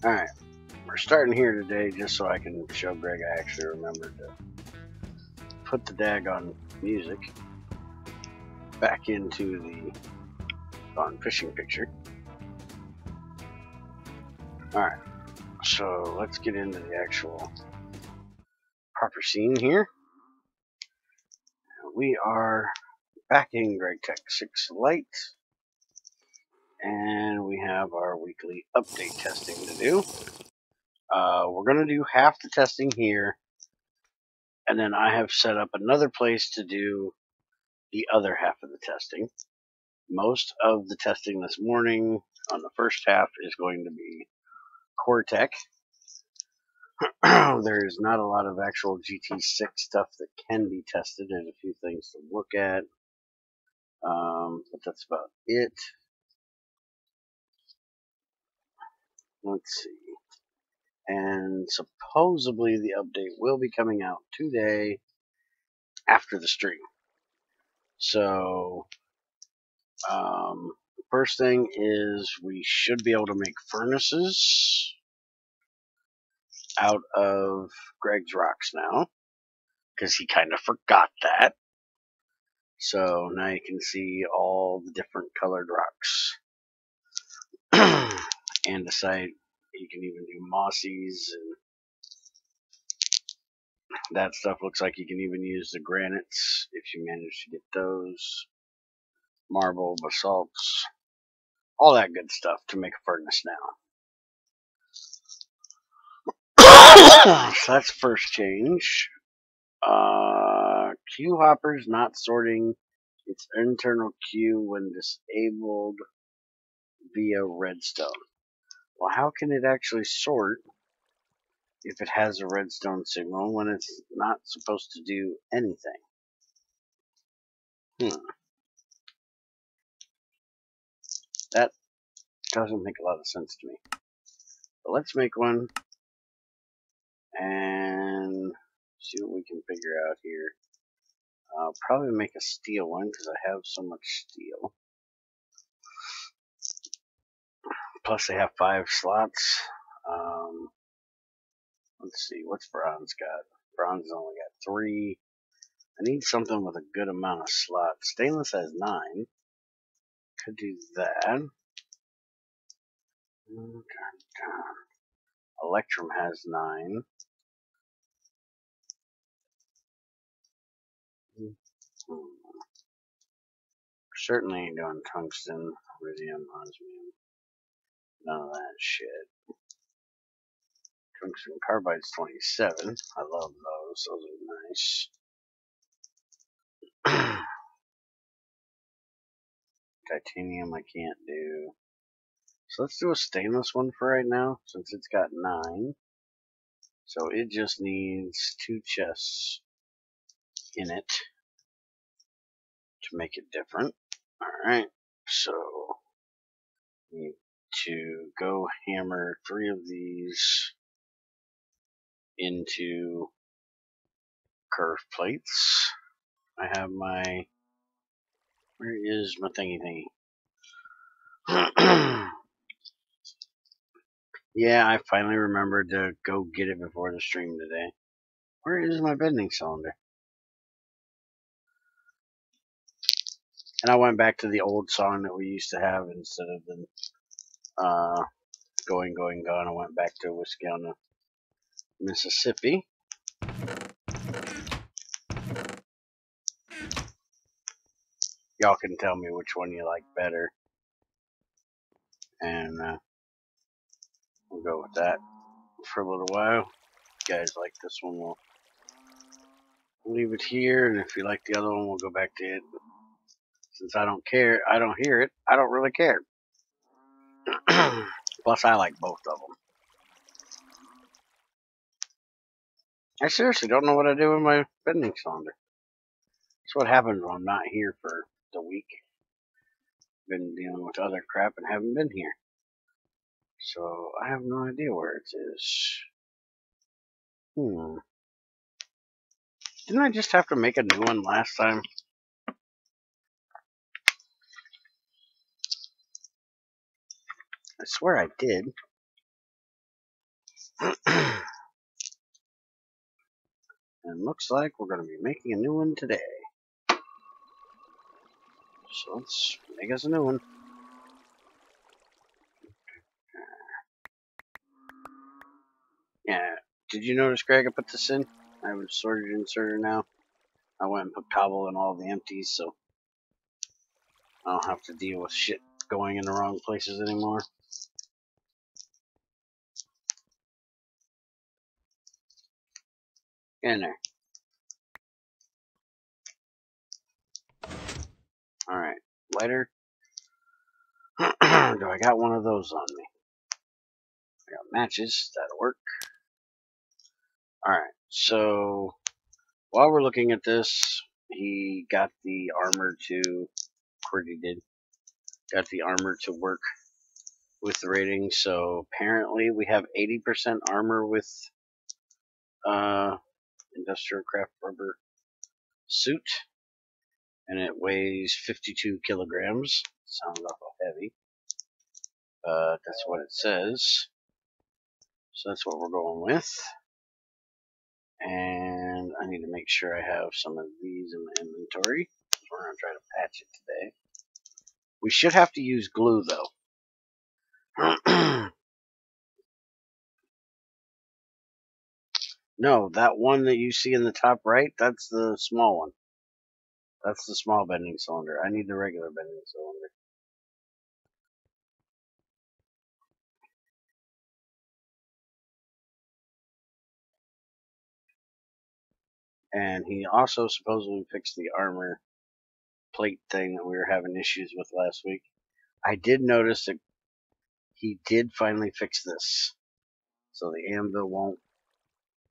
Alright, we're starting here today just so I can show Greg I actually remembered to put the daggone music back into the fishing picture. Alright, so let's get into the actual proper scene here. We are back in Gregtech 6 Lite, and we have our weekly update testing to do. We're going to do half the testing here, and then I have set up another place to do the other half of the testing. Most of the testing this morning on the first half is going to be Qwertech. There's not a lot of actual GT6 stuff that can be tested. There's a few things to look at, but that's about it. Let's see. And supposedly the update will be coming out today after the stream. So, first thing is we should be able to make furnaces out of Greg's rocks now, because he kind of forgot that. So now you can see all the different colored rocks. And decide you can even do mossies, and that stuff looks like you can even use the granites if you manage to get those. Marble, basalts, all that good stuff to make a furnace now. So that's first change. Q hopper's not sorting its internal queue when disabled via redstone. Well, how can it actually sort if it has a redstone signal when it's not supposed to do anything? That doesn't make a lot of sense to me. But let's make one and see what we can figure out here. I'll probably make a steel one because I have so much steel. Plus they have 5 slots. Let's see, what's bronze got? Bronze only got 3. I need something with a good amount of slots. Stainless has 9. Could do that. Electrum has 9. Certainly ain't doing tungsten, iridium, osmium. None of that shit. Tungsten carbide's 27. I love those. Those are nice. Titanium I can't do. So let's do a stainless one for right now, since it's got 9. So it just needs 2 chests in it to make it different. Alright, so need to go hammer 3 of these into curved plates. I have my... Where is my thingy? Yeah, I finally remembered to go get it before the stream today. Where is my bending cylinder? And I went back to the old song that we used to have instead of the Going, Going, Gone. I went back to Whiskey on the Mississippi. Y'all can tell me which one you like better. And we'll go with that for a little while. If you guys like this one, we'll leave it here. And if you like the other one, we'll go back to it. Since I don't care, I don't hear it, I don't really care. Plus, I like both of them. I seriously don't know what I do with my bending cylinder. That's what happens when I'm not here for the week. Been dealing with other crap and haven't been here. So, I have no idea where it is. Didn't I just have to make a new one last time? I swear I did. And looks like we're going to be making a new one today. So let's make us a new one. Yeah, did you notice, Greg, I put this in? I have a sorted inserter now. I went and put cobble in all the empties, so I don't have to deal with shit going in the wrong places anymore. In there. Alright, lighter. Do I got one of those on me? I got matches, that'll work. Alright, so while we're looking at this, he got the armor to, Qwertech did, got the armor to work with the rating, so apparently we have 80% armor with industrial craft rubber suit, and it weighs 52 kilograms. Sounds awful heavy, but that's what it says. So that's what we're going with. And I need to make sure I have some of these in my inventory. We're going to try to patch it today. We should have to use glue, though. No, that one that you see in the top right, that's the small one. That's the small bending cylinder. I need the regular bending cylinder. And he also supposedly fixed the armor plate thing that we were having issues with last week. I did notice that he did finally fix this. So the anvil won't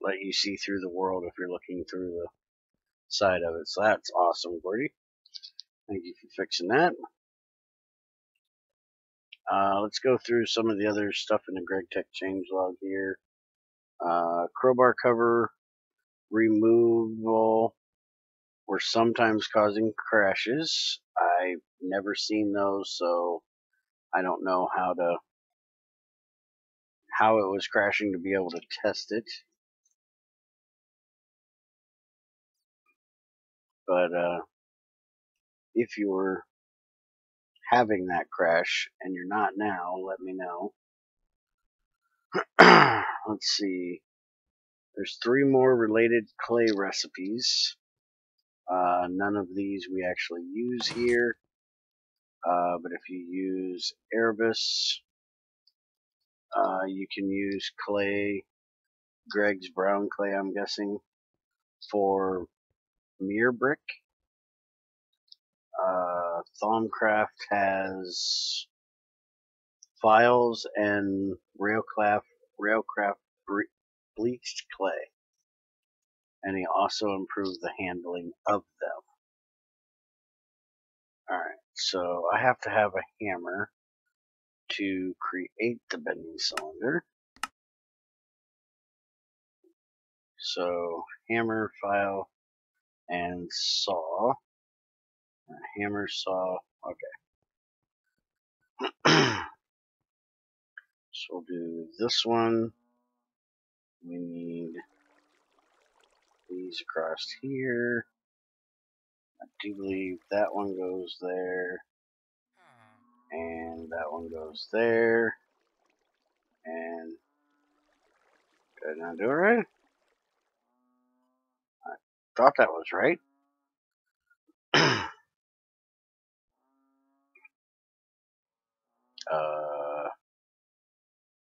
let you see through the world if you're looking through the side of it. So that's awesome, Qwertech. Thank you for fixing that. Let's go through some of the other stuff in the Gregtech changelog here. Crowbar cover removal were sometimes causing crashes. I've never seen those, so I don't know how it was crashing to be able to test it. But if you were having that crash and you're not now, let me know. Let's see. There's 3 more related clay recipes. None of these we actually use here. But if you use Erebus, you can use clay, Greg's brown clay, I'm guessing, for mirror brick. Thaumcraft has files and railcraft bleached clay, and he also improved the handling of them. Alright, so I have to have a hammer to create the bending cylinder. So hammer, file, and saw. Hammer, saw, okay. So we'll do this one. We need these across here. I do believe that one goes there. And that one goes there. And did I not do it right? I thought that was right.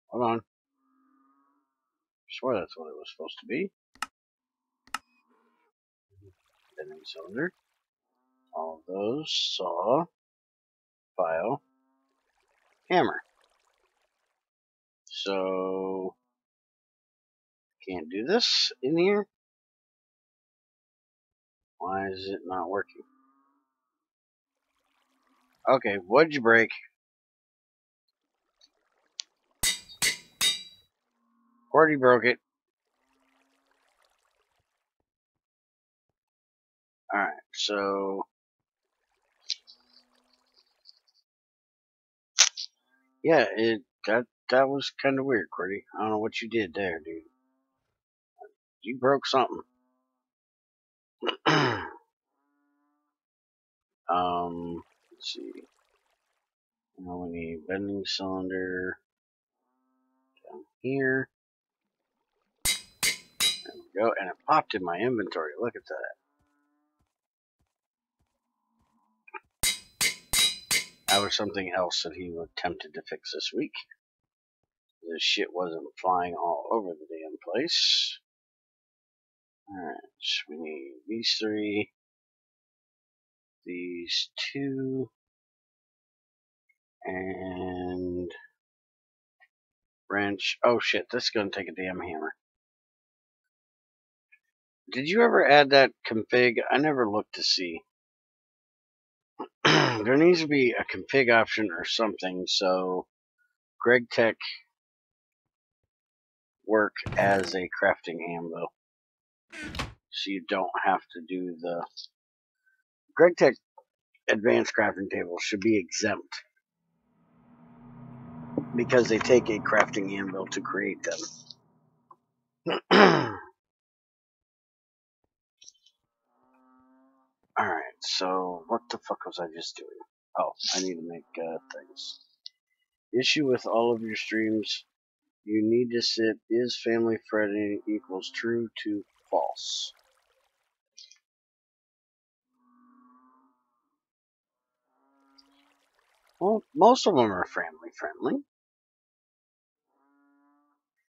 Hold on. I swear that's what it was supposed to be. Bending cylinder. All of those. Saw. File. Hammer. So, can't do this in here? Why is it not working? Okay, what'd you break? Qwertech broke it. Alright, so yeah, that was kind of weird, Qwerty. I don't know what you did there, dude. You broke something. Let's see. Now we need bending cylinder down here. There we go, and it popped in my inventory. Look at that. That was something else that he attempted to fix this week. This shit wasn't flying all over the damn place. Alright, so we need these 3, these 2, and wrench. Oh shit, this is gonna take a damn hammer. Did you ever add that config? I never looked to see. There needs to be a config option or something so Gregtech work as a crafting anvil. So you don't have to do the Gregtech advanced crafting tables should be exempt because they take a crafting anvil to create them. Alright, so what the fuck was I just doing? Oh, I need to make things. Issue with all of your streams. You need to set is family friendly equals true to false. Well, most of them are family friendly.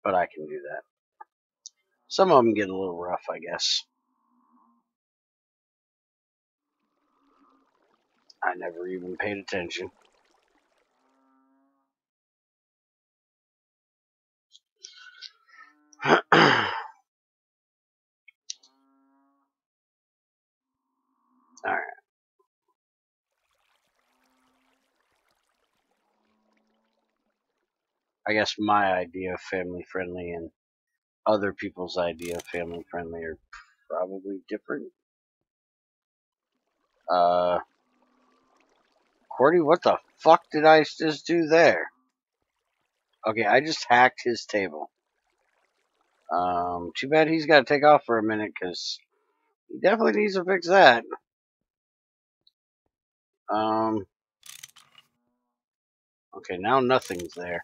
But I can do that. Some of them get a little rough, I guess. I never even paid attention. Alright. I guess my idea of family friendly and other people's idea of family friendly are probably different. Qwerty, what the fuck did I just do there? Okay, I just hacked his table. Too bad he's got to take off for a minute, because he definitely needs to fix that. Okay, now nothing's there.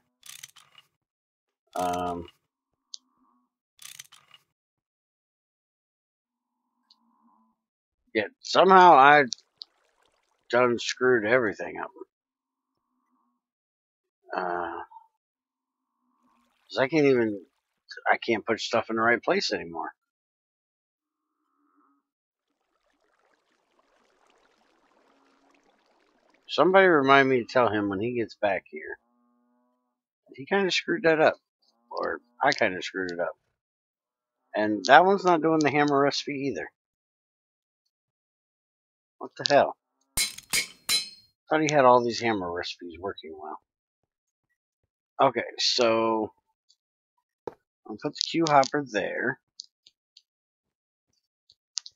Yet somehow I done screwed everything up. 'Cause I can't put stuff in the right place anymore. Somebody remind me to tell him when he gets back here. He kind of screwed that up. Or I kind of screwed it up. And that one's not doing the hammer recipe either. What the hell? Thought he had all these hammer recipes working well. Okay, so I'll put the Q hopper there.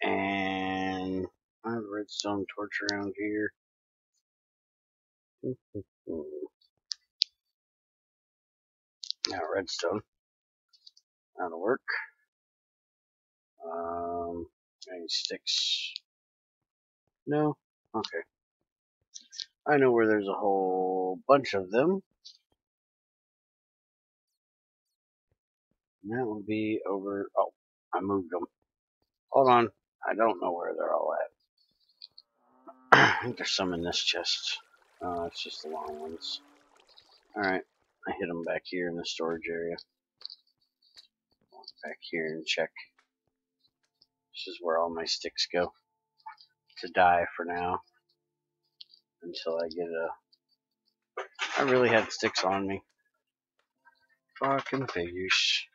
And I have a redstone torch around here. Now redstone. That'll work. Any sticks? No? Okay. I know where there's a whole bunch of them. And that will be over. Oh, I moved them. Hold on. I don't know where they're all at. I think there's some in this chest. Oh, it's just the long ones. Alright. I hid them back here in the storage area. Back here and check. This is where all my sticks go. To die for now. Until I get a... I really had sticks on me. Fucking figures.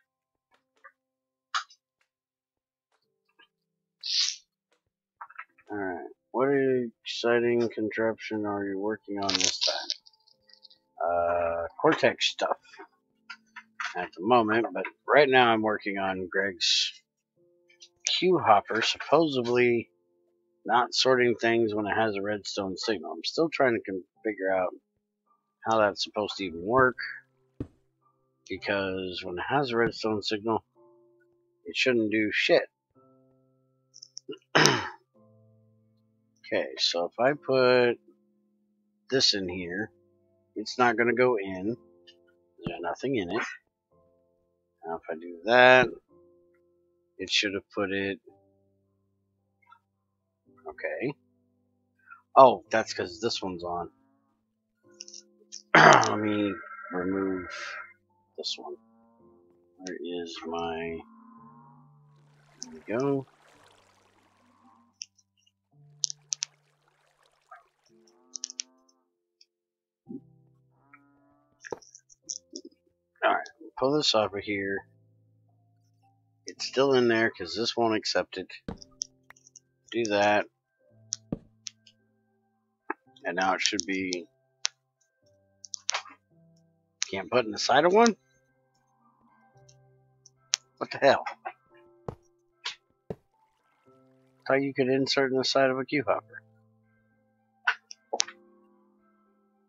Alright. What exciting contraption are you working on this time? Qwertech stuff at the moment, but right now I'm working on Greg's Q hopper, supposedly not sorting things when it has a redstone signal. I'm still trying to figure out how that's supposed to even work. because when it has a redstone signal, it shouldn't do shit. Okay, so if I put this in here, it's not going to go in. There's nothing in it. Now if I do that, it should have put it. Okay. Oh, that's because this one's on. Let me remove this one. Where is my... There we go. Alright, pull this off of here. It's still in there because this won't accept it. Do that. And now it should be... Can't put in the side of one? What the hell? Thought you could insert in the side of a Q hopper.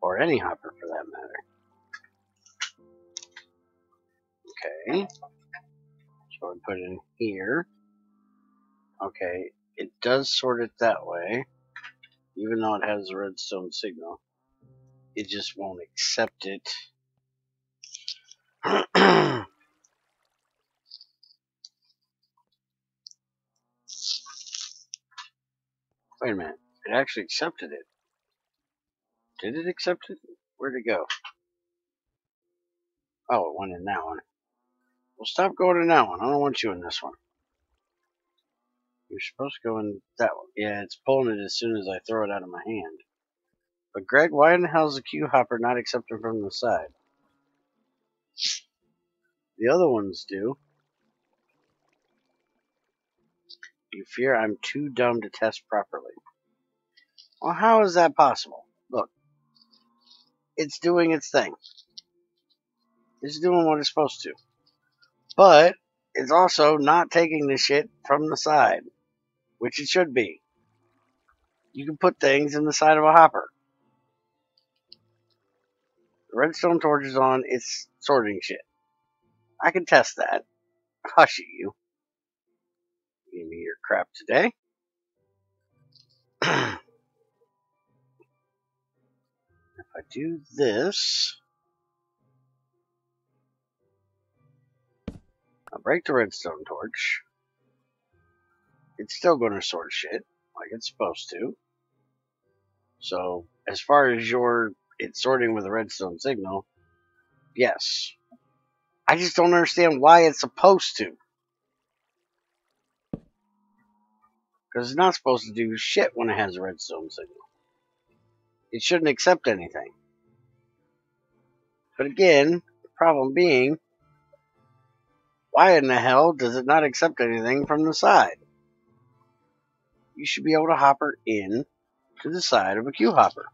Or any hopper for that matter. Okay. So I put it in here. Okay. It does sort it that way. Even though it has a redstone signal. It just won't accept it. Wait a minute. It actually accepted it. Did it accept it? Where'd it go? Oh, it went in that one. Well, stop going in that one. I don't want you in this one. You're supposed to go in that one. Yeah, it's pulling it as soon as I throw it out of my hand. But Greg, why in the hell is the Q hopper not accepting from the side? The other ones do. You fear I'm too dumb to test properly. Well, how is that possible? Look. It's doing its thing. It's doing what it's supposed to. But it's also not taking the shit from the side. Which it should be. You can put things in the side of a hopper. The redstone torch is on, it's sorting shit. I can test that. Hush you. Give me your crap today. If I do this, I'll break the redstone torch. It's still going to sort shit like it's supposed to. So, as far as it's sorting with a redstone signal, yes. I just don't understand why it's supposed to. Because it's not supposed to do shit when it has a redstone signal. It shouldn't accept anything. But again, the problem being, why in the hell does it not accept anything from the side? You should be able to hopper in to the side of a Q hopper.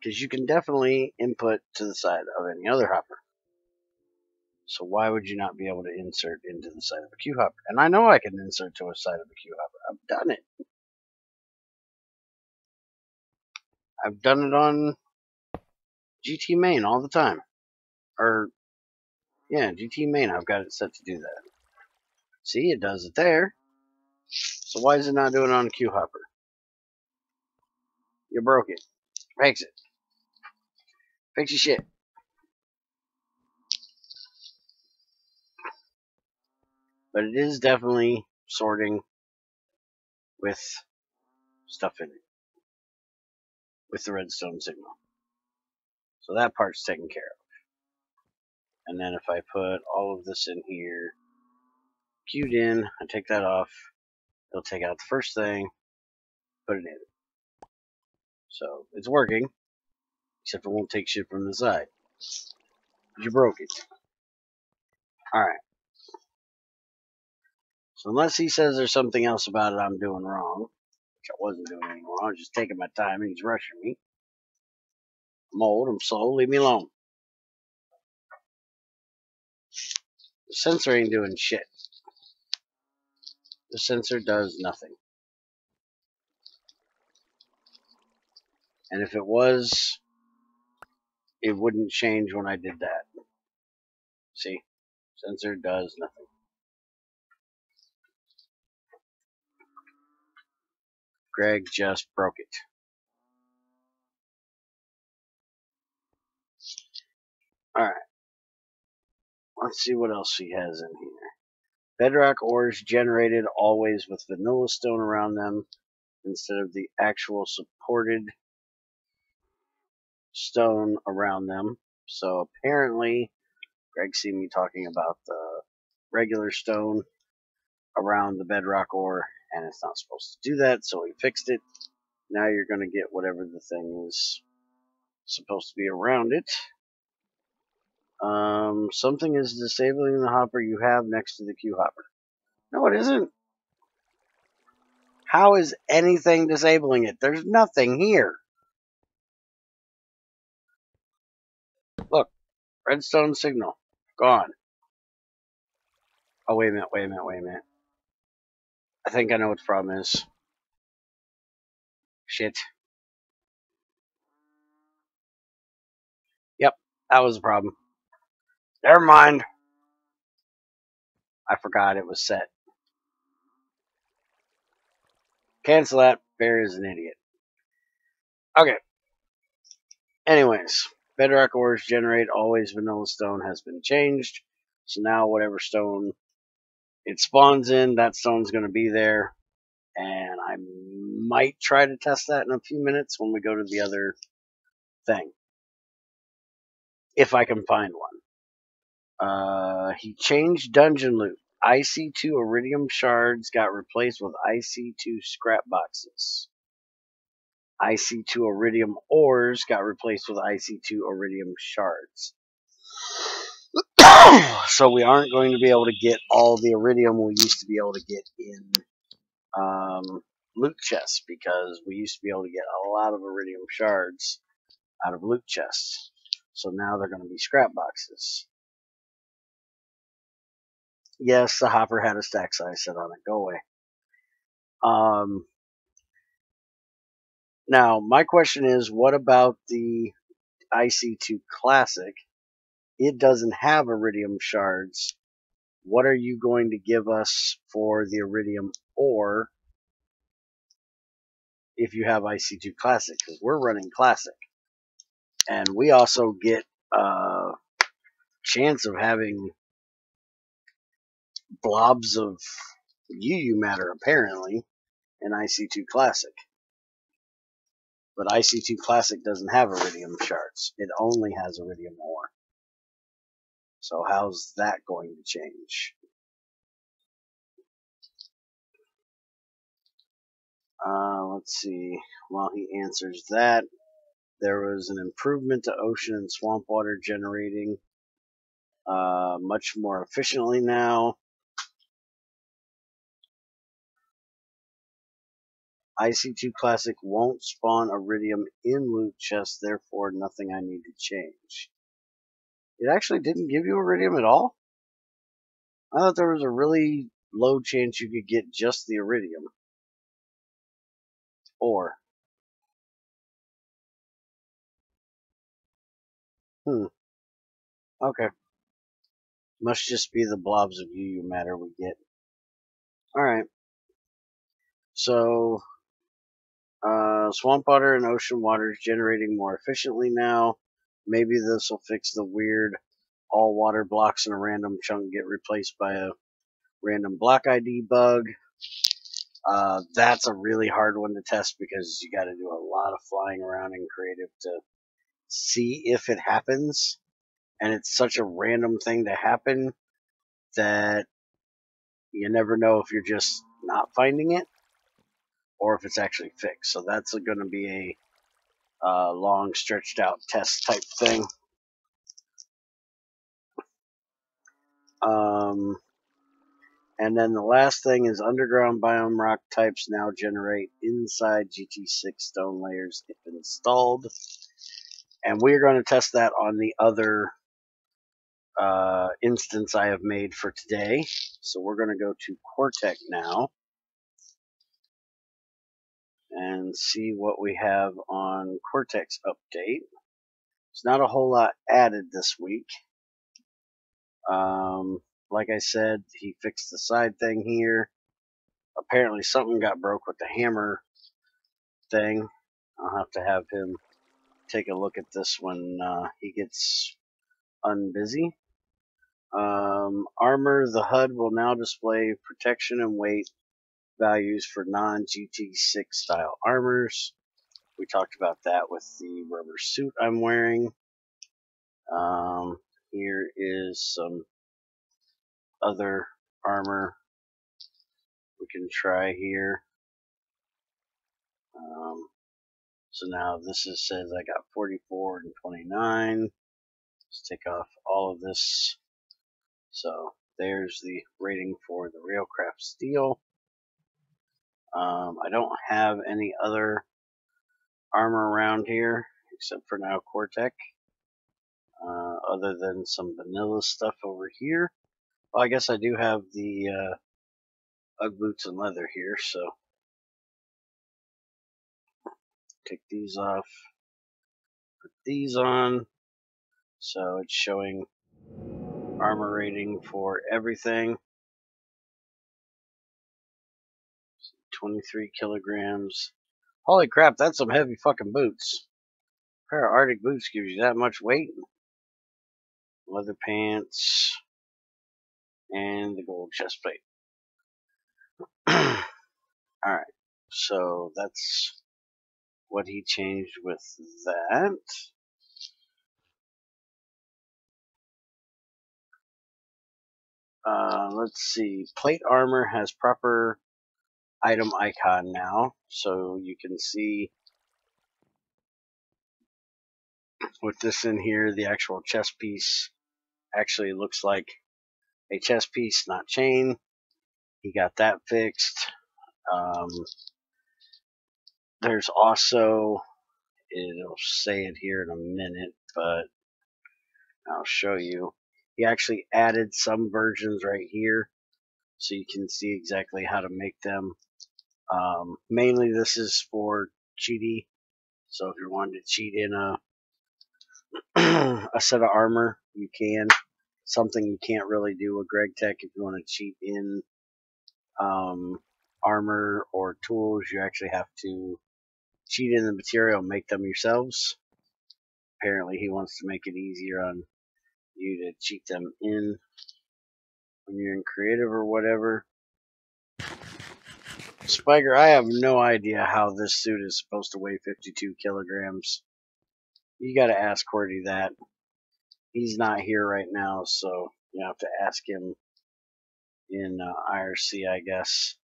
Because you can definitely input to the side of any other hopper. So why would you not be able to insert into the side of a Q hopper? And I know I can insert to a side of a Q hopper. I've done it. I've done it on GT main all the time. Or, yeah, GT main, I've got it set to do that. See, it does it there. So why is it not doing it on a Q hopper? You broke it. Fix it. Fix your shit. But it is definitely sorting with stuff in it. With the redstone signal. So that part's taken care of. And then if I put all of this in here, queued in, I take that off, it'll take out the first thing, put it in. So it's working, except it won't take shit from the side. You broke it. Alright. So unless he says there's something else about it I'm doing wrong, which I wasn't doing anything wrong, I was just taking my time and he's rushing me. I'm old, I'm slow, leave me alone. The sensor ain't doing shit. The sensor does nothing. And if it was, it wouldn't change when I did that. See? Sensor does nothing. Greg just broke it. Alright. Let's see what else he has in here. Bedrock ores generated always with vanilla stone around them instead of the actual supported stone around them. So apparently, Greg seen me talking about the regular stone around the bedrock ore, and it's not supposed to do that, so he fixed it. Now you're going to get whatever the thing is supposed to be around it. Something is disabling the hopper you have next to the Q hopper. No, it isn't. How is anything disabling it? There's nothing here. Look, redstone signal. Gone. Oh, wait a minute. I think I know what the problem is. Shit. Yep, that was the problem. Never mind. I forgot it was set. Cancel that. Barry is an idiot. Okay. Anyways, bedrock ores generate always vanilla stone has been changed. So now whatever stone it spawns in, that stone's going to be there. And I might try to test that in a few minutes when we go to the other thing. If I can find one. He changed dungeon loot. IC2 iridium shards got replaced with IC2 scrap boxes. IC2 iridium ores got replaced with IC2 iridium shards. So we aren't going to be able to get all the iridium we used to be able to get in loot chests, because we used to be able to get a lot of iridium shards out of loot chests. So now they're going to be scrap boxes. Yes, the hopper had a stack size set on it. Go away. Now, my question is, what about the IC2 Classic? It doesn't have iridium shards. What are you going to give us for the iridium ore if you have IC2 Classic? Because we're running Classic. And we also get a chance of having blobs of UU matter, apparently, in IC2 Classic. But IC2 Classic doesn't have iridium shards. It only has iridium ore. So how's that going to change? Let's see. While he answers that, there was an improvement to ocean and swamp water generating much more efficiently now. IC2 Classic won't spawn iridium in loot chests, therefore nothing I need to change. It actually didn't give you iridium at all? I thought there was a really low chance you could get just the iridium. Or. Okay. Must just be the blobs of UU matter we get. Alright. So, swamp water and ocean water is generating more efficiently now. Maybe this will fix the weird all water blocks in a random chunk get replaced by a random block ID bug. That's a really hard one to test because you got to do a lot of flying around in creative to see if it happens. And it's such a random thing to happen that you never know if you're just not finding it or if it's actually fixed. So that's going to be a long, stretched out test type thing. And then the last thing is underground biome rock types now generate inside GT6 stone layers if installed. And we're going to test that on the other instance I have made for today. So we're going to go to Qwertech now and see what we have on Qwertech's update. There's not a whole lot added this week. Like I said, he fixed the side thing here. Apparently something got broke with the hammer thing. I'll have to have him take a look at this when he gets unbusy. Armor, the HUD will now display protection and weight values for non-GT6 style armors. We talked about that with the rubber suit I'm wearing. Here is some other armor we can try here. So now this says I got 44 and 29. Let's take off all of this. So there's the rating for the Railcraft steel. I don't have any other armor around here except for now Qwertech. Other than some vanilla stuff over here. Well, I guess I do have the Ugg boots and leather here, so take these off, put these on. So it's showing armor rating for everything. 23 kilograms. Holy crap, that's some heavy fucking boots. A pair of Arctic boots gives you that much weight. Leather pants. And the gold chest plate. Alright, so that's what he changed with that. Let's see. Plate armor has proper item icon now, so you can see with this in here, the actual chest piece actually looks like a chest piece, not chain. He got that fixed. There's also, it'll say it here in a minute, but I'll show you. He actually added some versions right here, so you can see exactly how to make them. Mainly this is for cheaty, so if you're wanting to cheat in a set of armor, you can. Something you can't really do with Gregtech. If you want to cheat in armor or tools, you actually have to cheat in the material and make them yourselves. Apparently he wants to make it easier on you to cheat them in when you're in creative or whatever. Spiker, I have no idea how this suit is supposed to weigh 52 kilograms. You gotta ask Qwerty that. He's not here right now, so you have to ask him in IRC, I guess.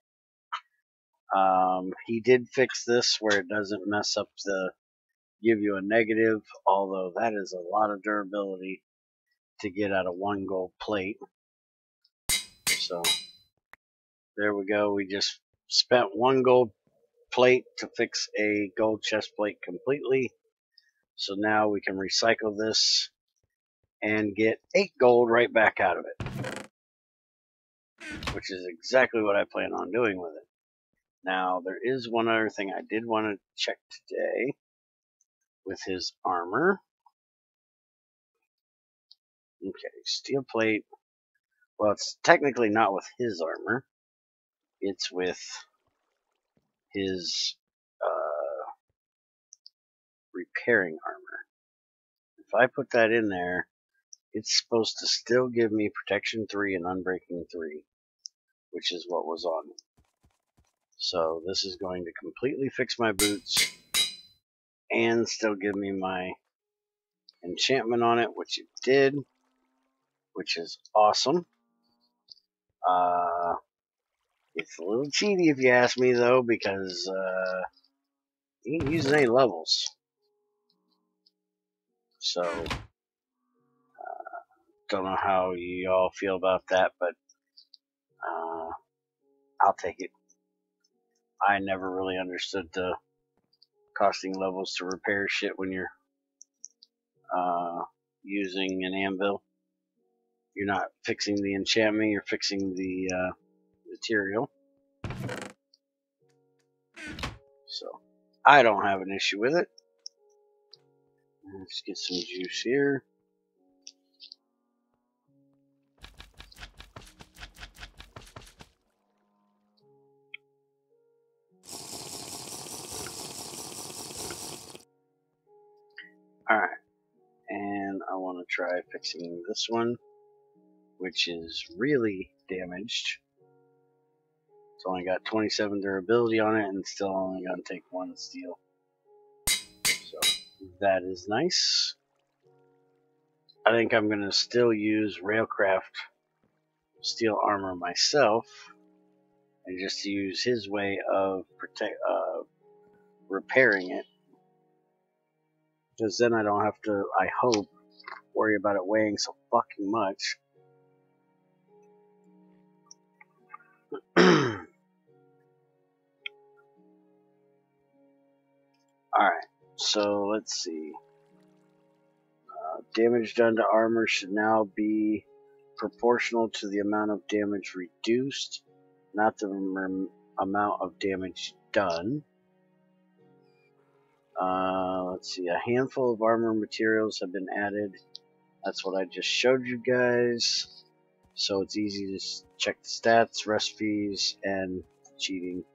He did fix this where it doesn't mess up give you a negative, although that is a lot of durability to get out of one gold plate. So there we go. We just spent one gold plate to fix a gold chest plate completely. So now we can recycle this and get 8 gold right back out of it, which is exactly what I plan on doing with it. Now, there is one other thing I did want to check today with his armor. Okay, steel plate. Well, it's technically not with his armor. It's with his repairing armor. If I put that in there, it's supposed to still give me protection 3 and unbreaking 3, which is what was on it. So this is going to completely fix my boots and still give me my enchantment on it, which it did, which is awesome. It's a little cheaty if you ask me, though, because he ain't using any levels. So don't know how you all feel about that, but I'll take it. I never really understood the costing levels to repair shit when you're using an anvil. You're not fixing the enchantment, you're fixing the material. So I don't have an issue with it. Let's get some juice here. Alright, and I want to try fixing this one, which is really damaged. It's only got 27 durability on it and still only going to take 1 steel. So that is nice. I think I'm going to still use Railcraft steel armor myself, and just use his way of repairing it. Because then I don't have to, I hope, worry about it weighing so fucking much. Alright, so let's see. Damage done to armor should now be proportional to the amount of damage reduced, not the amount of damage done. Let's see, a handful of armor materials have been added. That's what I just showed you guys. So it's easy to check the stats, recipes, and cheating.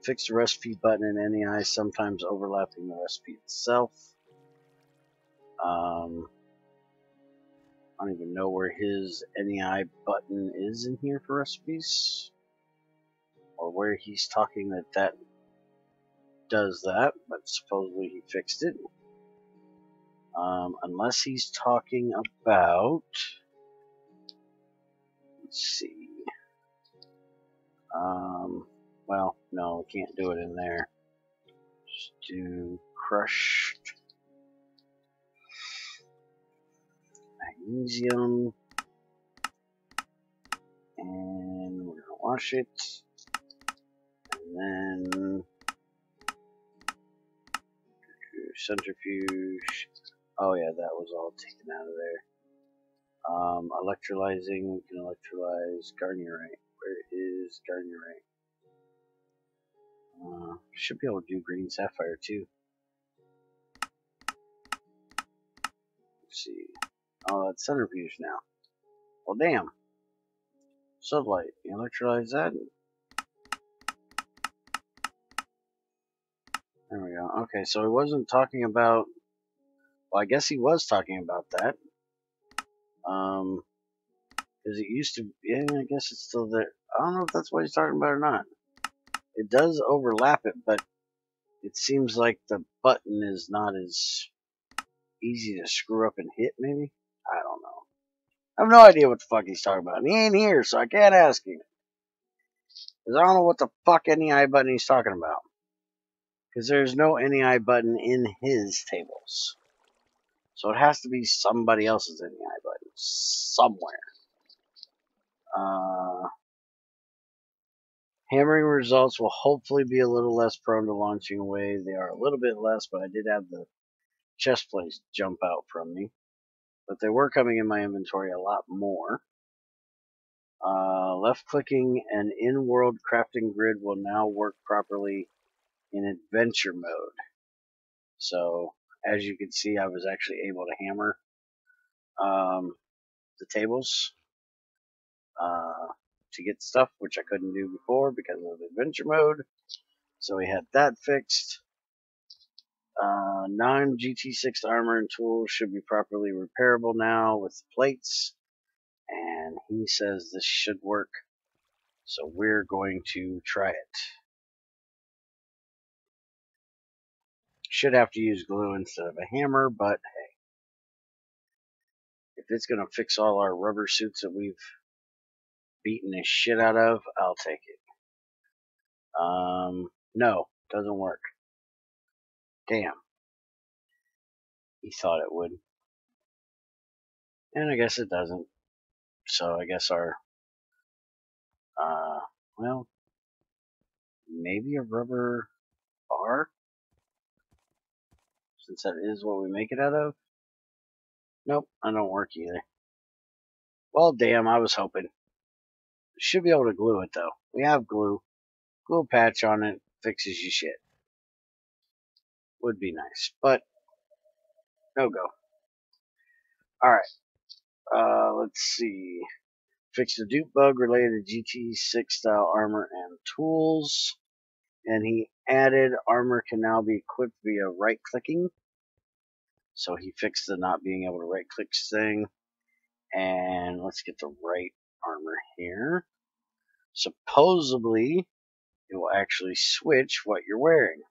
Fix the recipe button in NEI, sometimes overlapping the recipe itself. I don't even know where his NEI button is in here for recipes, or where he's talking that does that, but supposedly he fixed it. Unless he's talking about, let's see, well, no, we can't do it in there. Just do crushed magnesium, and we're gonna wash it, and then centrifuge. Oh yeah, that was all taken out of there. Electrolyzing, we can electrolyze garnierite. Where is garnierite? Should be able to do green sapphire too. Let's see. Oh, that's centrifuge now. Well, damn. Sublight, you electrolyze that. There we go. Okay, so he wasn't talking about. Well, I guess he was talking about that. Because it used to. Yeah, I guess it's still there. I don't know if that's what he's talking about or not. It does overlap it, but it seems like the button is not as easy to screw up and hit, maybe? I don't know. I have no idea what the fuck he's talking about. And he ain't here, so I can't ask him. Because I don't know what the fuck NEI button he's talking about. Because there's no NEI button in his tables. So it has to be somebody else's NEI button. Somewhere. Hammering results will hopefully be a little less prone to launching away. They are a little bit less, but I did have the chest plates jump out from me. But they were coming in my inventory a lot more. Left-clicking an in-world crafting grid will now work properly in adventure mode. So, as you can see, I was actually able to hammer the tables to get stuff, which I couldn't do before because of adventure mode. So we had that fixed. Non-GT6 armor and tools should be properly repairable now with the plates. And he says this should work. So we're going to try it. Should have to use glue instead of a hammer, but hey. If it's going to fix all our rubber suits that we've beaten the shit out of, I'll take it. No, doesn't work. Damn. He thought it would. And I guess it doesn't. So I guess our, well, maybe a rubber bar? Since that is what we make it out of? Nope, that don't work either. Well, damn, I was hoping. Should be able to glue it, though. We have glue. Glue a patch on it, fixes you shit. Would be nice, but no go. Alright, let's see. Fix the dupe bug related to GT6 style armor and tools. And he added armor can now be equipped via right clicking. So he fixed the not being able to right click thing. And let's get the right armor here. Supposedly, it will actually switch what you're wearing.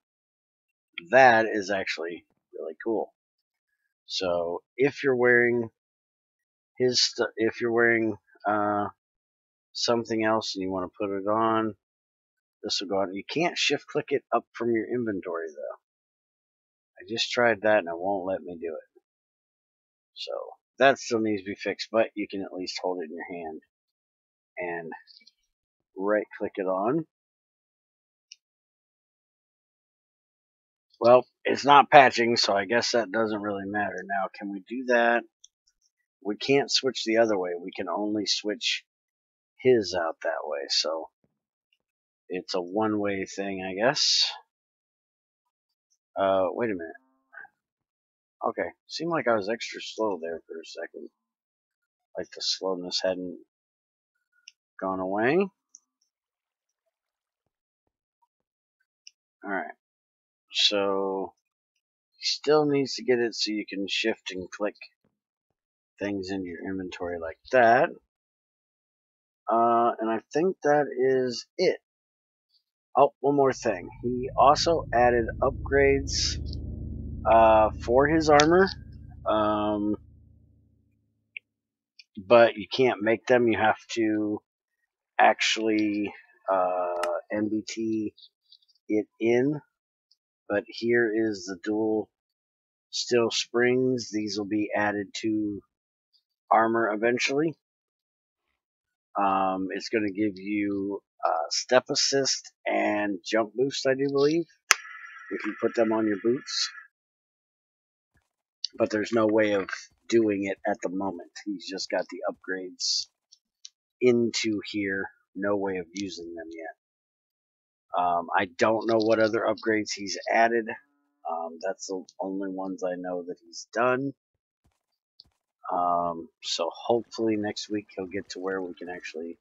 That is actually really cool. So if you're wearing if you're wearing something else and you want to put it on, this will go on. You can't shift click it up from your inventory though. I just tried that and it won't let me do it. So that still needs to be fixed, but you can at least hold it in your hand and right click it on. Well, it's not patching, so I guess that doesn't really matter. Now, can we do that? We can't switch the other way. We can only switch his out that way, so it's a one-way thing, I guess. Wait a minute. Okay, seemed like I was extra slow there for a second. Like the slowness hadn't gone away. Alright, so he still needs to get it so you can shift and click things into your inventory like that. And I think that is it. Oh, one more thing. He also added upgrades for his armor. But you can't make them. You have to actually NBT it in. But here is the dual steel springs. These will be added to armor eventually. It's going to give you step assist and jump boost, I do believe, if you put them on your boots. But there's no way of doing it at the moment. He's just got the upgrades into here. No way of using them yet. I don't know what other upgrades he's added. That's the only ones I know that he's done. So hopefully next week he'll get to where we can actually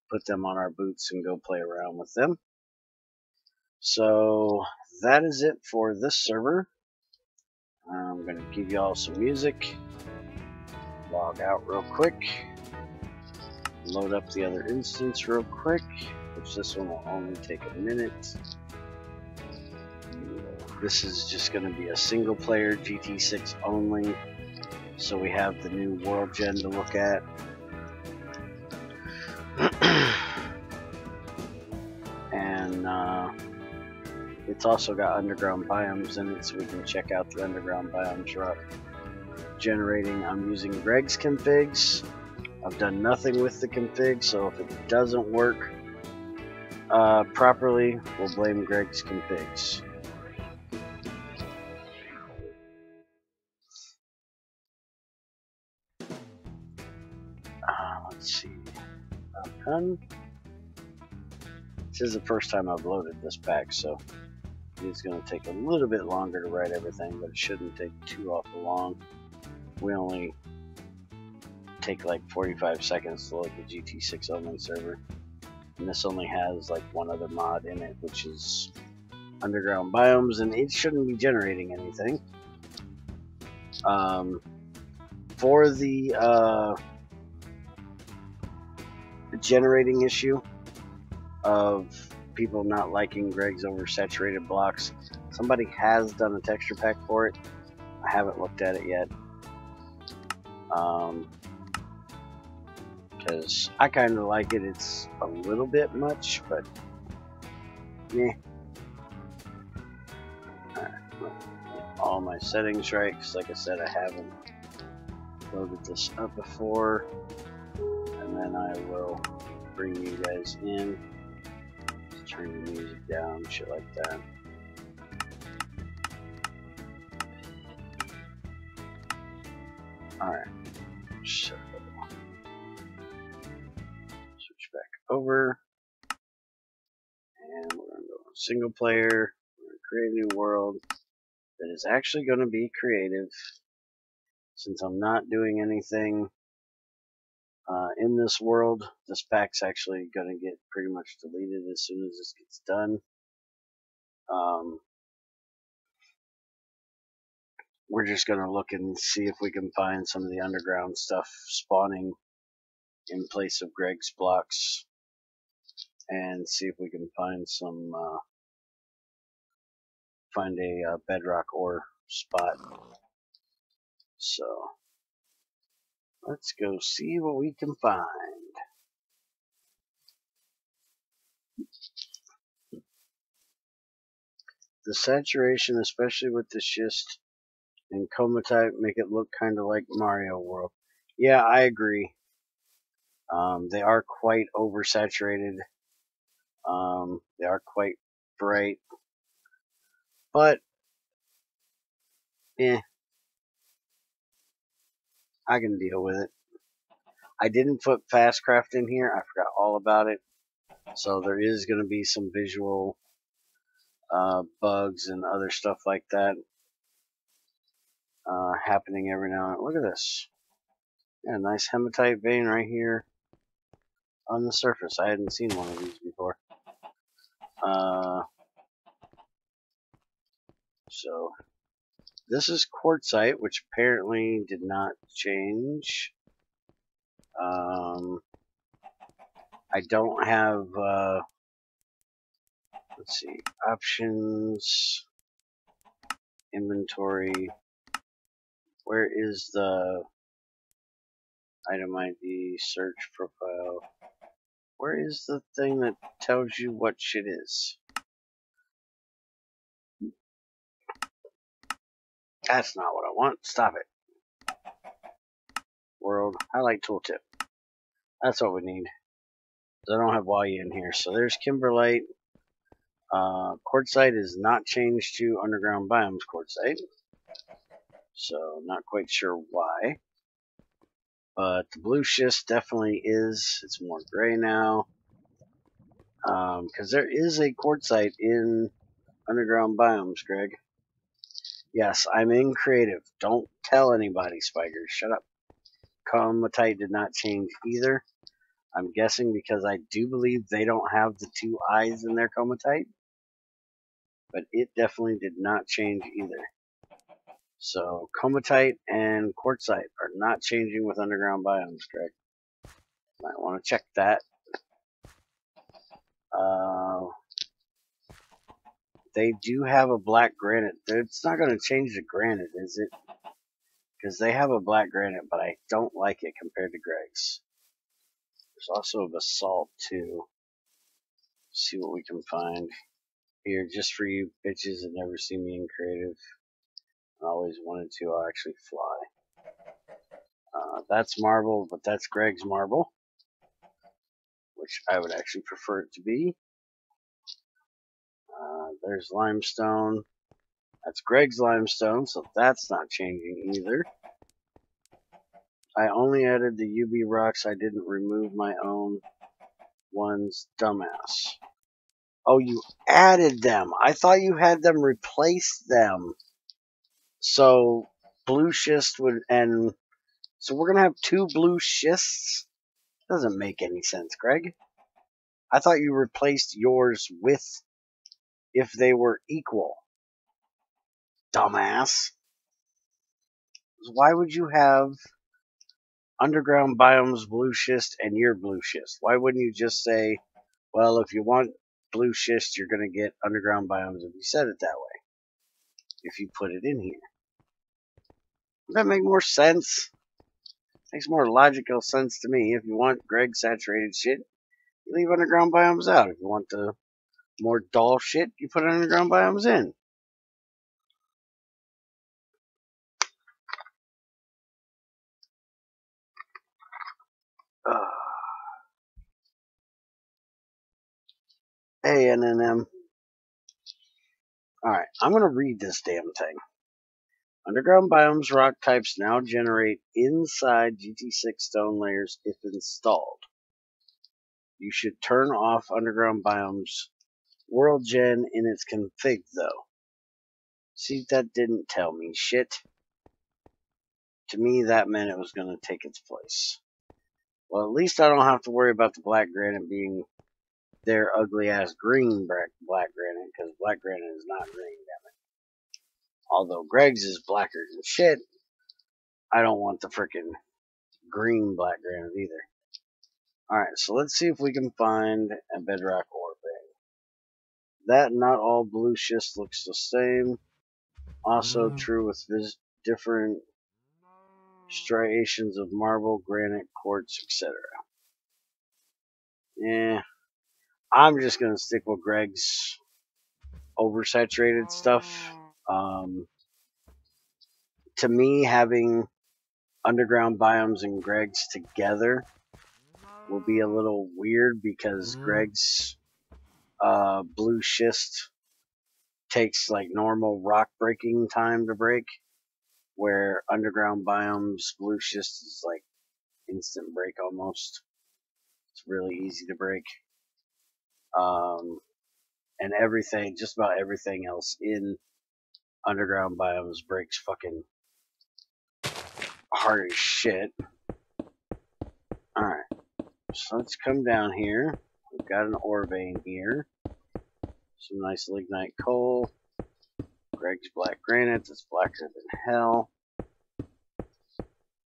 put them on our boots and go play around with them. So that is it for this server. I'm going to give you all some music. Log out real quick. Load up the other instance real quick, which this one will only take a minute. This is just going to be a single player GT6 only. So we have the new world gen to look at. And it's also got underground biomes in it, so we can check out the underground biomes route generating. I'm using Greg's configs. I've done nothing with the config, so if it doesn't work properly, we'll blame Greg's configs. Let's see. Done. This is the first time I've loaded this pack, so it's going to take a little bit longer to write everything, but it shouldn't take too awful long. We only take like 45 seconds to load the GT6 only server, and this only has like one other mod in it, which is underground biomes, and it shouldn't be generating anything. For the generating issue of people not liking Greg's oversaturated blocks, somebody has done a texture pack for it. I haven't looked at it yet. Because I kind of like it. It's a little bit much, but yeah. All my settings right, because like I said, I haven't loaded this up before. And then I will bring you guys in. Just turn the music down, shit like that. Alright. So back over. And we're going to go single player. We're going to create a new world that is actually going to be creative. Since I'm not doing anything in this world, this pack's actually going to get pretty much deleted as soon as this gets done. We're just going to look and see if we can find some of the underground stuff spawning in place of Greg's blocks, and see if we can find some find a bedrock ore spot. So let's go see what we can find. The saturation, especially with the schist and comatite, make it look kind of like Mario World. Yeah, I agree. They are quite oversaturated. They are quite bright, but I can deal with it. I didn't put Fastcraft in here. I forgot all about it. So there is going to be some visual bugs and other stuff like that happening every now and then. Look at this. Yeah, nice hematite vein right here on the surface. I hadn't seen one of these before. So this is quartzite, which apparently did not change. I don't have, let's see, options, inventory. Where is the item ID, search profile? Where is the thing that tells you what shit is? That's not what I want. Stop it. World, highlight tooltip. That's what we need. I don't have Wally in here. So there's Kimberlite. Quartzite is not changed to underground biomes quartzite. So not quite sure why. But the blue schist definitely is. It's more gray now. Because there is a quartzite in underground biomes, Greg. Yes, I'm in creative. Don't tell anybody, Spikers. Shut up. Comatite did not change either. I'm guessing because I do believe they don't have the two eyes in their comatite. But it definitely did not change either. So comatite and quartzite are not changing with underground biomes, Greg. Might want to check that. They do have a black granite. It's not going to change the granite, is it? Because they have a black granite, but I don't like it compared to Greg's. There's also a basalt too. Let's see what we can find here, just for you bitches that never see me in creative. I always wanted to. I'll actually fly. That's marble, but that's Greg's marble, which I would actually prefer it to be. There's limestone. That's Greg's limestone, so that's not changing either. I only added the UB rocks. I didn't remove my own ones. Dumbass. Oh, you added them. I thought you had them replace them. So blue schist would, and so we're going to have two blue schists? Doesn't make any sense, Greg. I thought you replaced yours with if they were equal. Dumbass. Why would you have underground biomes blue schist and your blue schist? Why wouldn't you just say, well, if you want blue schist, you're going to get underground biomes if you said it that way? If you put it in here. Does that make more sense? Makes more logical sense to me. If you want Greg saturated shit, you leave underground biomes out. If you want the more dull shit, you put underground biomes in. ANNM. Alright, I'm going to read this damn thing. Underground biomes rock types now generate inside GT6 stone layers if installed. You should turn off underground biomes world gen in its config though. See, that didn't tell me shit. To me, that meant it was going to take its place. Well, at least I don't have to worry about the black granite being their ugly ass green black granite, because black granite is not green, damn it. Although Greg's is blacker than shit, I don't want the frickin' green black granite either. Alright, so let's see if we can find a bedrock ore vein. That not all blue schist looks the same. Also true with different striations of marble, granite, quartz, etc. Yeah, I'm just gonna stick with Greg's oversaturated stuff. To me, having underground biomes and Greg's together will be a little weird because Greg's blue schist takes like normal rock breaking time to break, where underground biomes blue schist is like instant break almost. It's really easy to break. And everything, just about everything else in underground biomes breaks fucking hard as shit. Alright, so let's come down here. We've got an ore vein here. Some nice lignite coal. Greg's black granite that's blacker than hell.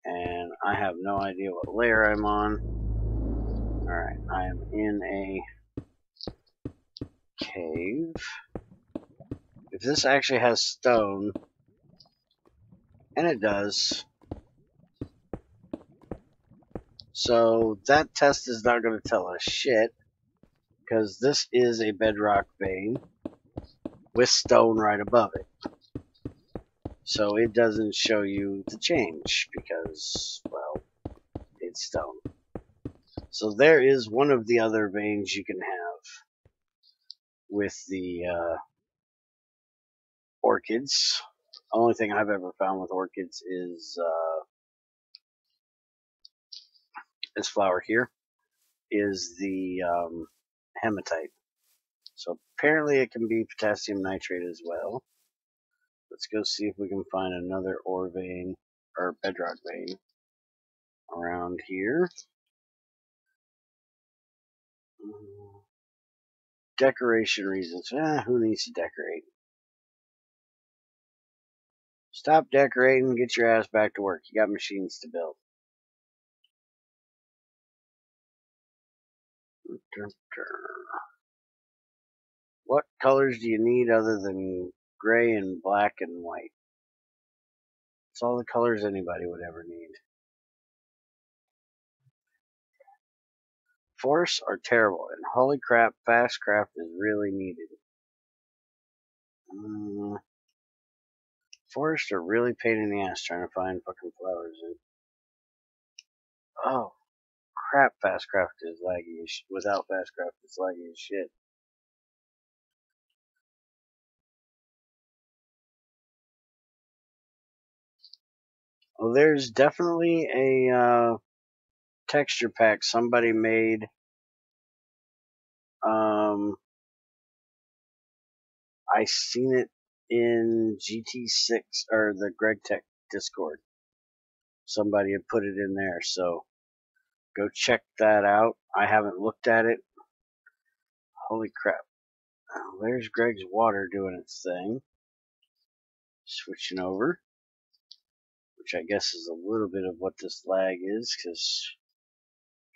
And I have no idea what layer I'm on. Alright, I am in a cave. If this actually has stone, and it does, so that test is not going to tell us shit, because this is a bedrock vein with stone right above it. So it doesn't show you the change, because, well, it's stone. So there is one of the other veins you can have with the orchids. Only thing I've ever found with orchids is this flower here is the hematite. So apparently it can be potassium nitrate as well. Let's go see if we can find another ore vein or bedrock vein around here. Decoration reasons. Who needs to decorate? Stop decorating, get your ass back to work. You got machines to build. What colors do you need other than gray and black and white? It's all the colors anybody would ever need. Forests are terrible, and holy crap, fast craft is really needed. Forests are really pain in the ass trying to find fucking flowers in. Oh, crap, fast craft is laggy as shit. Without fast craft, it's laggy as shit. Well, there's definitely a texture pack somebody made. I seen it in GT6 or the Gregtech Discord. Somebody had put it in there, so go check that out. I haven't looked at it. Holy crap. There's Greg's water doing its thing. Switching over. Which I guess is a little bit of what this lag is, because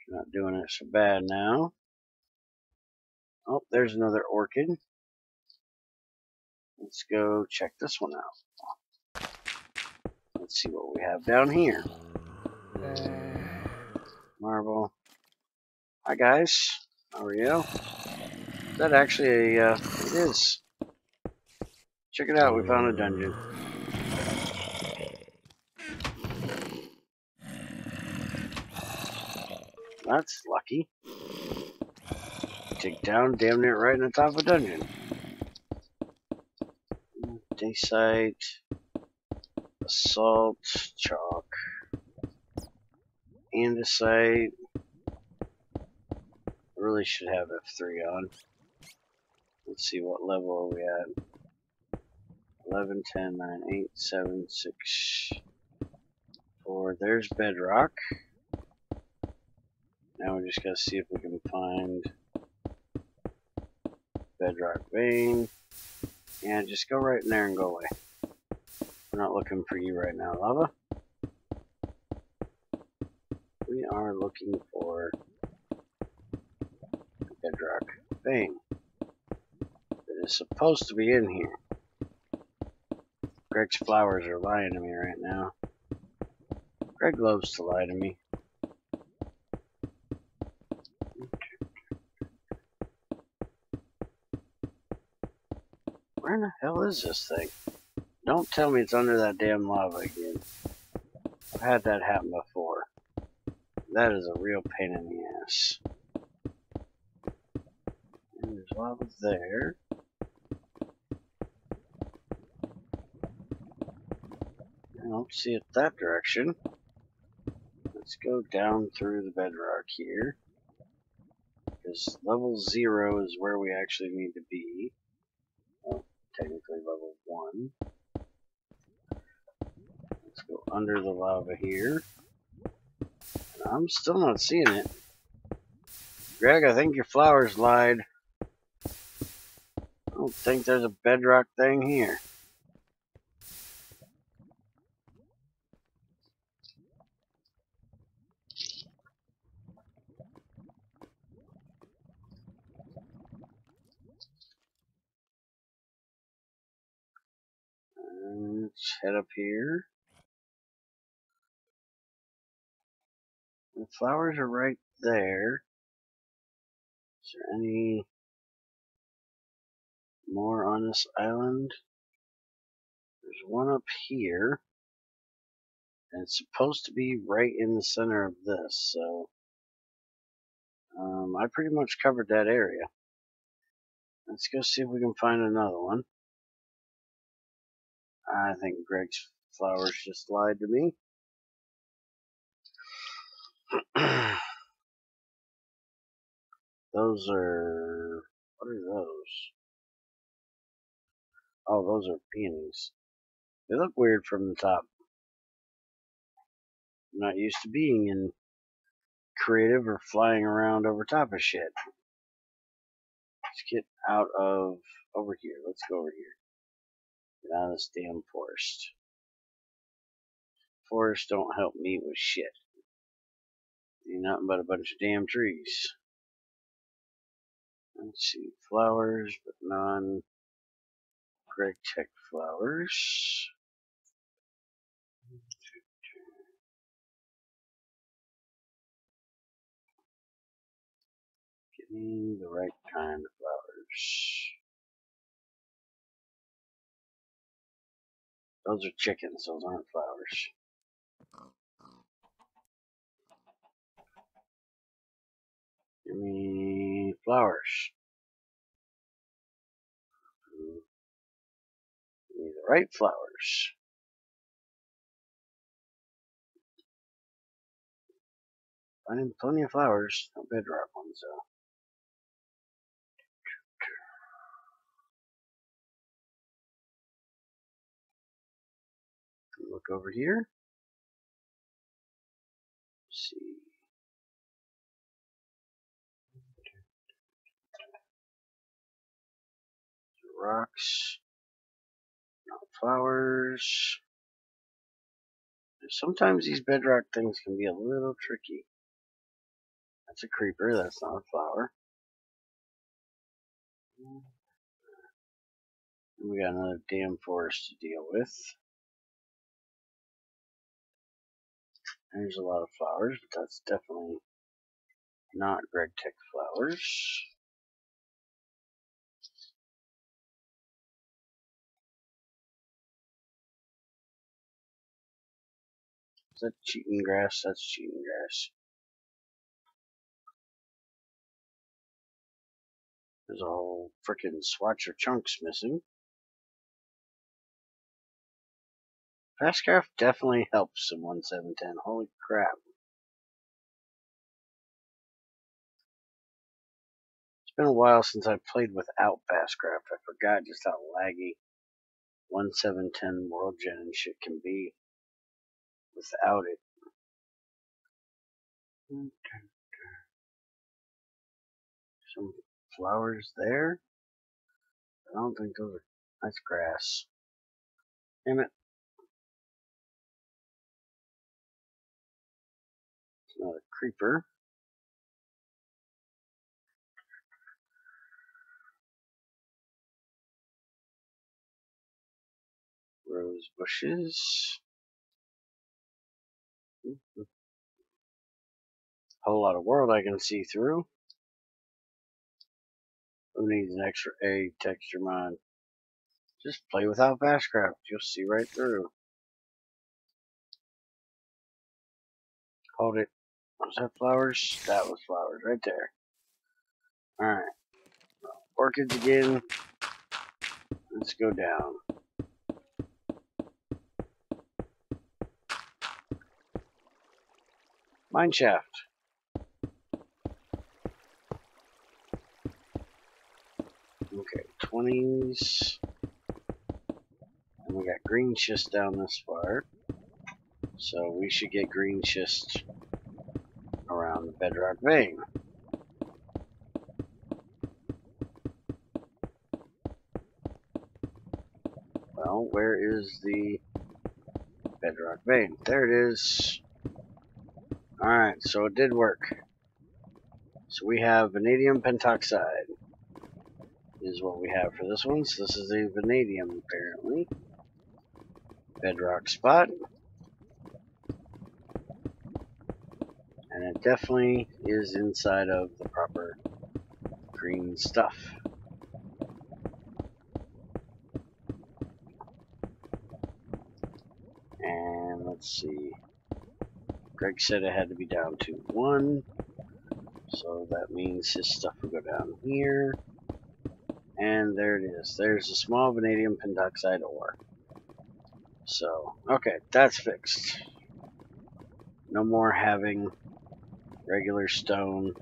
you're not doing it so bad now. Oh, there's another orchid. Let's go check this one out. Let's see what we have down here. Marble. Hi guys. How are you? Is that actually a, it is. Check it out, we found a dungeon. That's lucky. Take down damn near right in the top of a dungeon. Dacite. Assault. Chalk. Andesite. really should have F3 on. Let's see, what level are we at? 11, 10, 9, 8, 7, 6, 4. There's bedrock. Now we just gotta see if we can find bedrock vein. Yeah, just go right in there and go away. We're not looking for you right now, lava. We are looking for bedrock vein that is supposed to be in here. Greg's flowers are lying to me right now. Greg loves to lie to me. Where in the hell is this thing? Don't tell me it's under that damn lava again. I've had that happen before. That is a real pain in the ass. And there's lava there. I don't see it that direction. Let's go down through the bedrock here. Because level 0 is where we actually need to be. Well, technically level 1. Let's go under the lava here. And I'm still not seeing it. Greg, I think your flowers lied. I don't think there's a bedrock thing here. Let's head up here. The flowers are right there. Is there any more on this island? There's one up here. And it's supposed to be right in the center of this, so I pretty much covered that area. Let's go see if we can find another one. I think Greg's flowers just lied to me. Those are... what are those? Oh, those are peonies. They look weird from the top. I'm not used to being in creative or flying around over top of shit. Let's get out of over here. Let's go over here. Get out of this damn forest. Forests don't help me with shit. Ain't nothing but a bunch of damn trees. Let's see, flowers, but non Gregtech flowers. Give me the right kind of flowers. Those are chickens, those aren't flowers. Give me flowers. Give me the right flowers. Finding plenty of flowers, no bedrock ones though. Look over here. Let's see. Rocks. No flowers. Sometimes these bedrock things can be a little tricky. That's a creeper, that's not a flower. And we got another damn forest to deal with. There's a lot of flowers, but that's definitely not Gregtech flowers. Is that cheating grass? That's cheating grass. There's a whole frickin' swatch of chunks missing. Fastcraft definitely helps in 1.7.10. Holy crap. It's been a while since I played without Fastcraft. I forgot just how laggy 1710 World Gen and shit can be without it. Some flowers there. I don't think those are. That's grass. Damn it. It's another creeper. Rose bushes. Whole lot of world I can see through. Who needs an extra A texture mod? Just play without Fastcraft. You'll see right through. Hold it. Was that flowers? That was flowers right there. Alright. Orchids again. Let's go down. Mine shaft. Okay, 20s. And we got green schist down this far. So we should get green schist around the bedrock vein. Well, where is the bedrock vein? There it is. Alright, so it did work. So we have vanadium pentoxide is what we have for this one. So this is a vanadium apparently. Bedrock spot. And it definitely is inside of the proper green stuff. And let's see. Greg said it had to be down to 1. So that means his stuff will go down here. And there it is. There's a small vanadium pentoxide ore. So, okay, that's fixed. No more having regular stone.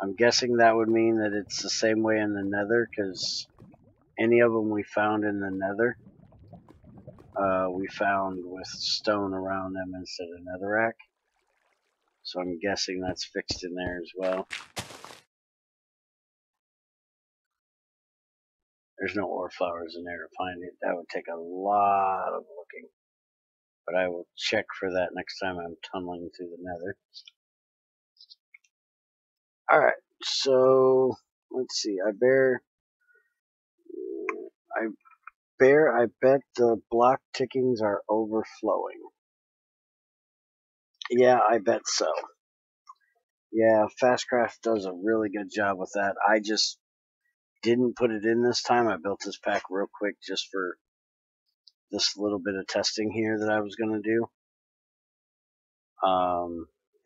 I'm guessing that would mean that it's the same way in the nether, because any of them we found in the nether, we found with stone around them instead of netherrack. So I'm guessing that's fixed in there as well. There's no ore flowers in there to find it. That would take a lot of looking. But I will check for that next time I'm tunneling through the nether. Alright, so let's see. I bet the block tickings are overflowing. Yeah, I bet so. Yeah, Fastcraft does a really good job with that. I just didn't put it in this time. I built this pack real quick just for this little bit of testing here that I was going to do.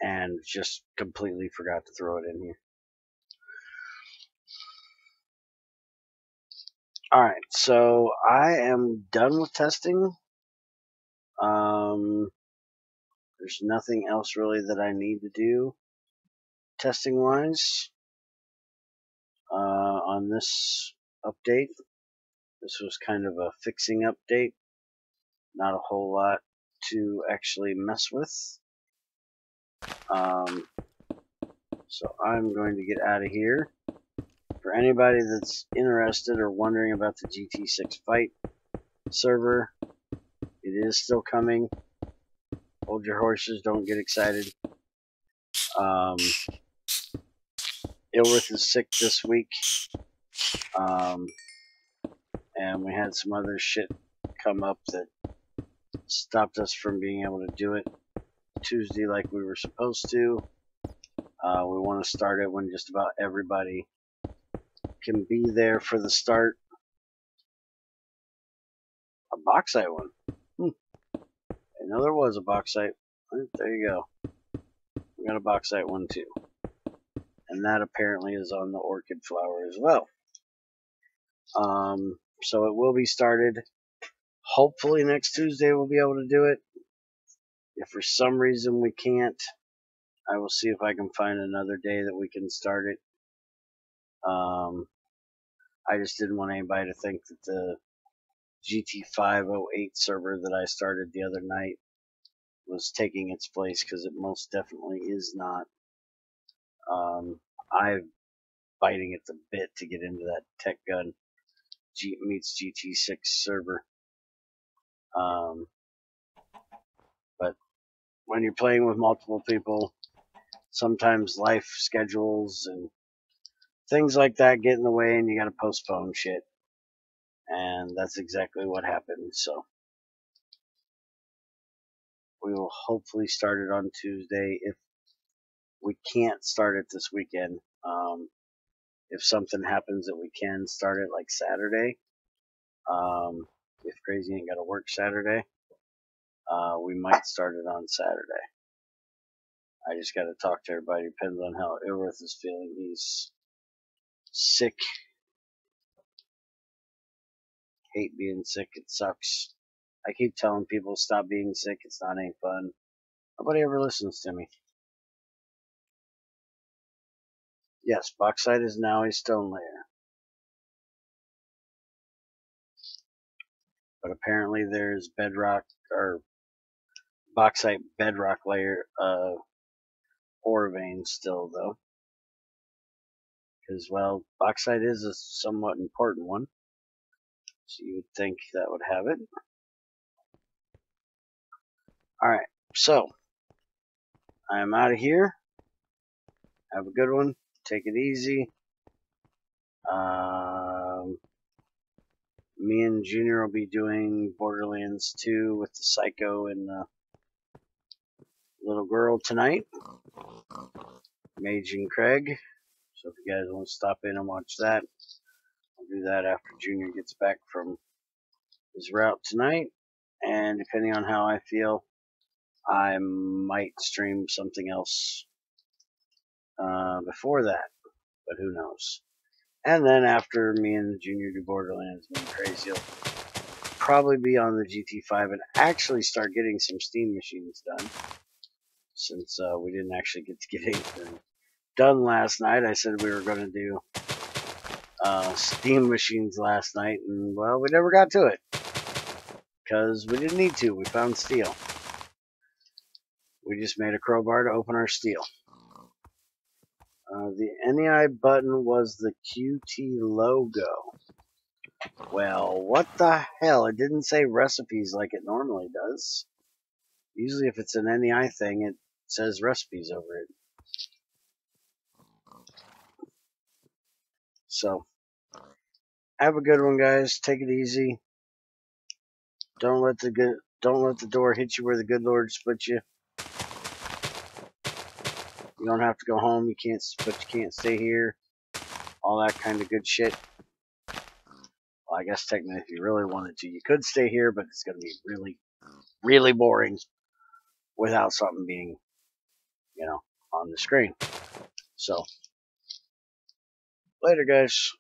And just completely forgot to throw it in here. Alright, so I am done with testing. There's nothing else really that I need to do testing wise on this update. This was kind of a fixing update. Not a whole lot to actually mess with. So I'm going to get out of here. For anybody that's interested or wondering about the GT6 Fight server, it is still coming. Hold your horses, don't get excited. Ilworth is sick this week. And we had some other shit come up that stopped us from being able to do it Tuesday like we were supposed to. We want to start it when just about everybody can be there for the start. A bauxite one. I know there was a bauxite. There you go. We got a bauxite one too. And that apparently is on the orchid flower as well. So it will be started. Hopefully next Tuesday we'll be able to do it. If for some reason we can't, I will see if I can find another day that we can start it. I just didn't want anybody to think that the GT5 server that I started the other night was taking its place, because it most definitely is not. I'm biting at the bit to get into that Tech Gun meets GT6 server. But when you're playing with multiple people, sometimes life schedules and things like that get in the way, and you gotta postpone shit. And that's exactly what happened. So we will hopefully start it on Tuesday. If we can't start it this weekend, if something happens that we can start it like Saturday, if Crazy ain't got to work Saturday, we might start it on Saturday. I just got to talk to everybody. Depends on how Ilworth is feeling. He's sick. Hate being sick. It sucks. I keep telling people stop being sick. It's not any fun. Nobody ever listens to me. Yes, bauxite is now a stone layer. But apparently there's bedrock or bauxite bedrock layer ore veins still, though. Because, well, bauxite is a somewhat important one. So you would think that would have it. Alright, so I am out of here. Have a good one. Take it easy. Me and Junior will be doing Borderlands 2 with the Psycho and the little girl tonight. Mage and Craig. So if you guys want to stop in and watch that, I'll do that after Junior gets back from his route tonight. And depending on how I feel, I might stream something else before that, but who knows. And then after me and Junior do Borderlands, me and Crazy will probably be on the GT5 and actually start getting some Steam machines done, since we didn't actually get to get anything done last night. I said we were going to do Steam machines last night, and well, we never got to it because we didn't need to. We found steel. We just made a crowbar to open our steel. The NEI button was the QT logo. Well, what the hell? It didn't say recipes like it normally does. Usually if it's an NEI thing, it says recipes over it. So, have a good one, guys. Take it easy. Don't let the door hit you where the good Lord split you. You don't have to go home. But you can't stay here. All that kind of good shit. Well, I guess technically, if you really wanted to, you could stay here, but it's going to be really, really boring without something being, on the screen. So, later, guys.